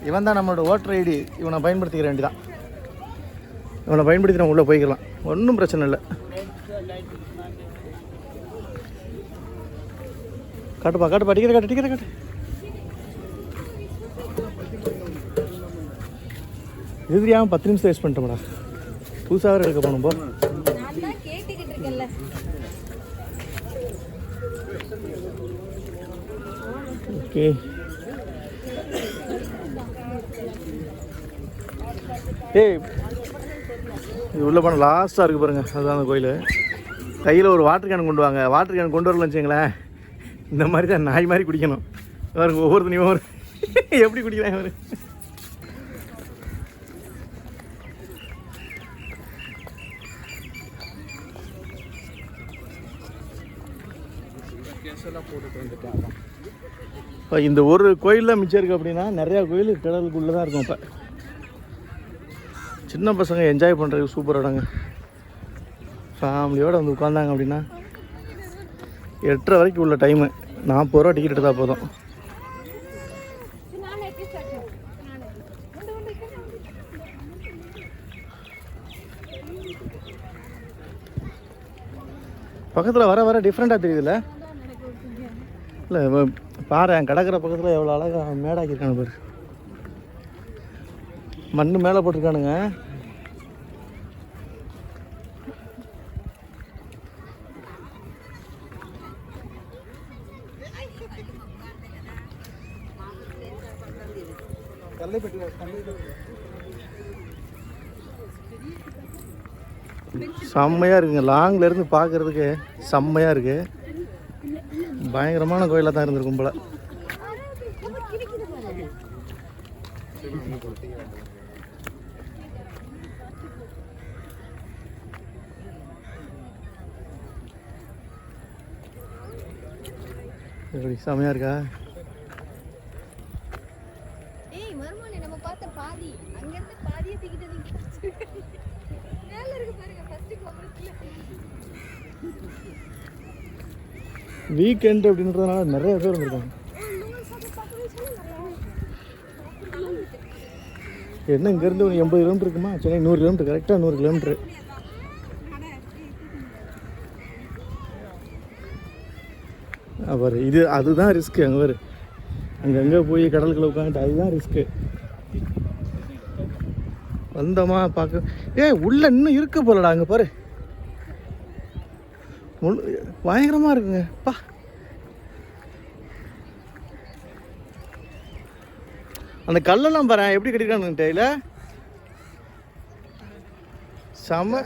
இவன் தான் நம்மளோட ஓட்டர் ஐடி. இவனை பயன்படுத்திக்கிற வேண்டிதான். இவனை பயன்படுத்தி நம்ம உள்ளே போய்க்கலாம், ஒன்றும் பிரச்சனை இல்லை. காட்டுப்பா காட்டுப்பா, டிக்கெட் காட்டு. இது தெரியாமல் 10 நிமிஷம் வேஸ்ட் பண்ணிட்டோம்டா. புதுசாக எடுக்க போனோம் போ. ஓகே, ஏய் இது உள்ளே போனால் லாஸ்ட்டாக இருக்குது பாருங்கள், அதுதான் அந்த கோயில். கையில் ஒரு வாட்டர் கேன் கொண்டு வாங்க. வாட்டர் கேன் கொண்டு வரலன்னு வச்சுங்களேன், இந்த மாதிரி தான் நாய் மாதிரி குடிக்கணும். பாருங்க ஒவ்வொருத்தனையும் ஒரு எப்படி குடிக்கலாம் அவர். இப்போ இந்த ஒரு கோயிலில் மிச்சம் இருக்குது அப்படின்னா நிறையா கோயில் கடலுக்குள்ளே தான் இருக்கும். இப்போ சின்ன பசங்க என்ஜாய் பண்ணுறதுக்கு சூப்பர் இடங்க. ஃபேமிலியோடு வந்து உட்காந்தாங்க அப்படின்னா 8:30 வரைக்கும் உள்ள டைமு. 40 ரூபா டிக்கெட் எடுத்தால் போதும். பக்கத்தில் வர டிஃப்ரெண்ட்டாக தெரியுதுல்ல? இல்லை பாரு, என் கடற்கரை பக்கத்தில் எவ்வளோ அழகாக மேடாக்கியிருக்கானு பாரு. மண் மேலே போட்டிருக்கானுங்க. செம்மையாக இருக்குங்க. லாங்கில் இருந்து பார்க்குறதுக்கு செம்மையாக இருக்குது. பயங்கரமான கோயிலாக தான் இருந்திருக்கும் போல. எப்படி செம்மையாக இருக்கா? வீக்கெண்ட் அப்படின்றதுனால நிறைய பேர் வந்துருக்காங்க. என்ன இங்கேருந்து ஒரு 80 கிலோமீட்டர் இருக்குமா? சென்னை 100 கிலோமீட்டர், கரெக்டாக 100 கிலோமீட்ரு. அவர் இது அதுதான் ரிஸ்க்கு. அங்கே வரு அங்கங்கே போய் கடலுக்குள்ள உட்காந்துட்டு அதுதான் ரிஸ்க்கு. வந்தோமா பார்க்க உள்ள இன்னும் இருக்க போலடா. அங்கே பாரு, பயங்கரமாக இருக்குங்க. பா, அந்த கல்லெல்லாம் பாரு எப்படி கட்டிருக்கானு தெரியல. செம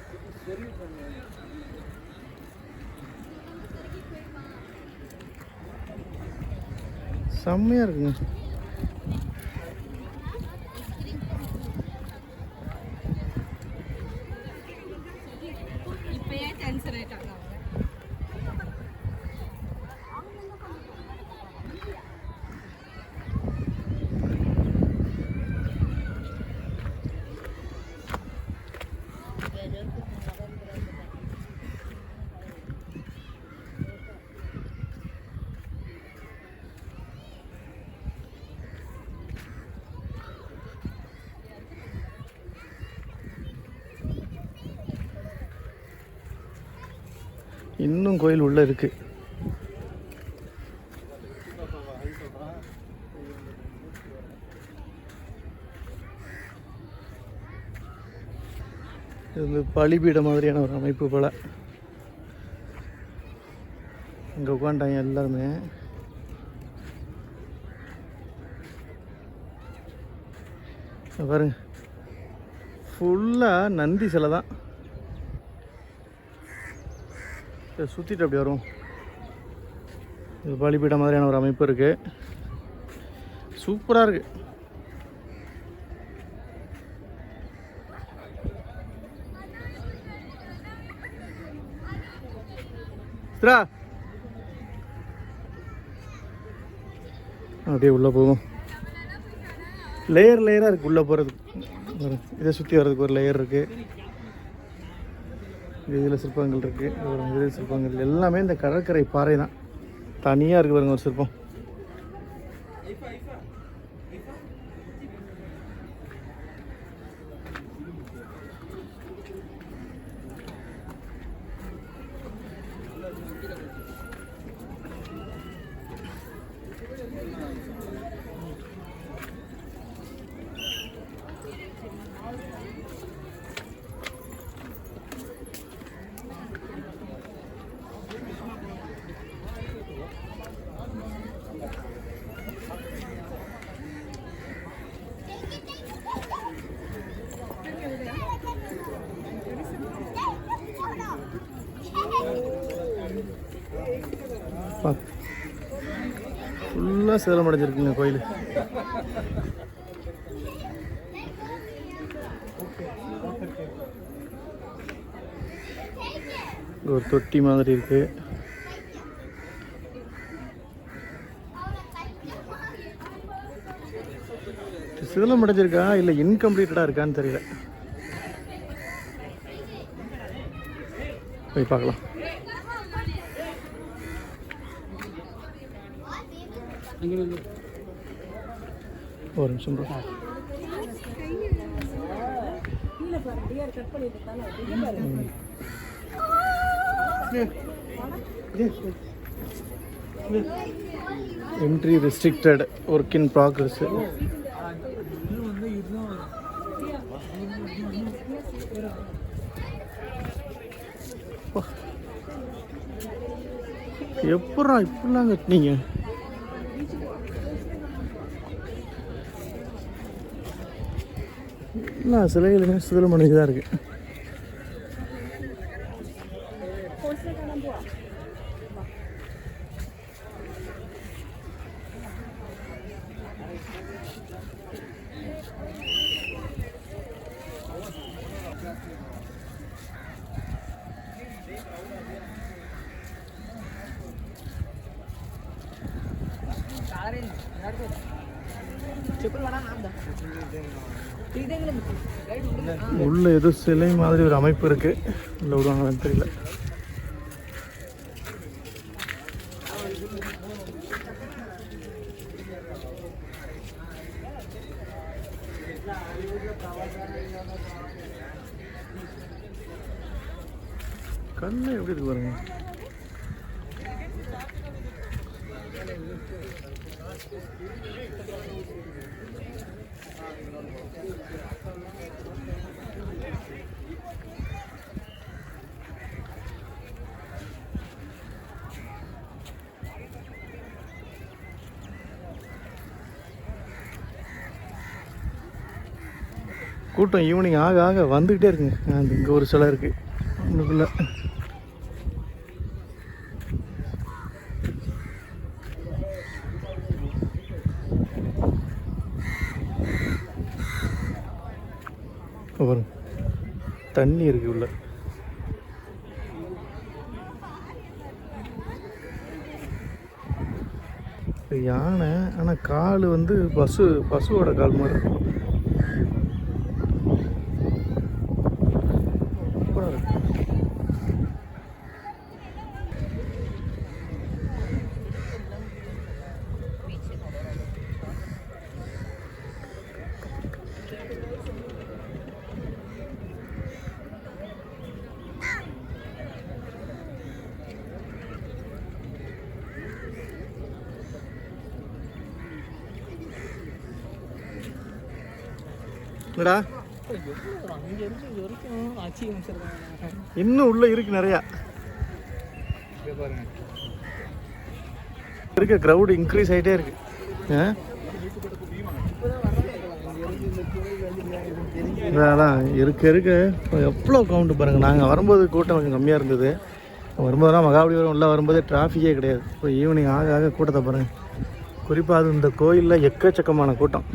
செம்மையாக இருக்குங்க. இன்னும் கோயில் உள்ளே இருக்குது. இது பலிபீட மாதிரியான ஒரு அமைப்பு போல். இங்கே உட்காந்துட்டாங்க எல்லாருமே. பாருங்க, ஃபுல்லாக நந்தி சிலை தான். சுற்றிட்டு அப்படி வரும். இது பலிபீட மாதிரியான ஒரு அமைப்பு இருக்குது. சூப்பராக இருக்குது. அப்படியே உள்ளே போகும். லேயராக இருக்குது உள்ளே போகிறதுக்கு. இதை சுற்றி வர்றதுக்கு ஒரு லேயர் இருக்குது. இதில் சிற்பங்கள் இருக்குது. இதில் சிற்பங்கள் எல்லாமே இந்த கடற்கரை பாறை தான். தனியாக இருக்குது பாருங்க ஒரு சிற்பம். ஃபுல்லாக சேலம் அடைஞ்சிருக்குங்க கோயில். ஒரு தொட்டி மாதிரி இருக்கு. சிதிலம் அடைஞ்சிருக்கா இல்லை இன்கம்ப்ளீட்டடாக இருக்கான்னு தெரியல. போய் பார்க்கலாம். ஒரு நிமிஷம் bro. Entry restricted, work in progress. எப்படா இப்படிலாம் கட்டினீங்க? எல்லா சிலைகளுமே சிதிலம் அடைஞ்சு தான் இருக்கு. உள்ள ஏதோ சிலை மாதிரி ஒரு அமைப்பு இருக்கு. உள்ள விடுவாங்களான்னு தெரியல. கண்ணு எப்படி இருக்கு பாருங்க. கூட்டம் ஈவினிங் ஆக ஆக வந்துக்கிட்டே இருக்குங்க. அந்த இங்கே ஒரு சிலை இருக்குது ஒன்றுக்குள்ள. பாருங்க தண்ணி இருக்குது உள்ள. யானை ஆனால் கால் வந்து பசுவோட கால் மாதிரி இருக்கும். என்னடா இன்னும் உள்ள இருக்கு நிறையா இருக்க. க்ரௌட் இன்க்ரீஸ் ஆகிட்டே இருக்கு. அதான் இருக்க இருக்க எவ்வளோ கவுண்ட் பாருங்கள். நாங்கள் வரும்போது கூட்டம் கொஞ்சம் கம்மியாக இருந்தது. வரும்போதுலாம் மகாபலிபுரம் உள்ள வரும்போதே டிராஃபிக்கே கிடையாது. இப்போ ஈவினிங் ஆக ஆக கூட்டத்தை பாருங்கள். குறிப்பாக அது இந்த கோயிலில் எக்கச்சக்கமான கூட்டம்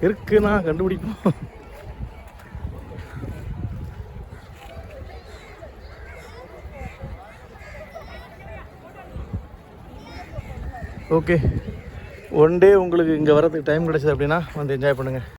இருக்குன்னா கண்டுபிடிப்போம். ஓகே, ஒன் டே உங்களுக்கு இங்கே வரதுக்கு டைம் கிடைச்சது அப்படின்னா வந்து என்ஜாய் பண்ணுங்கள்.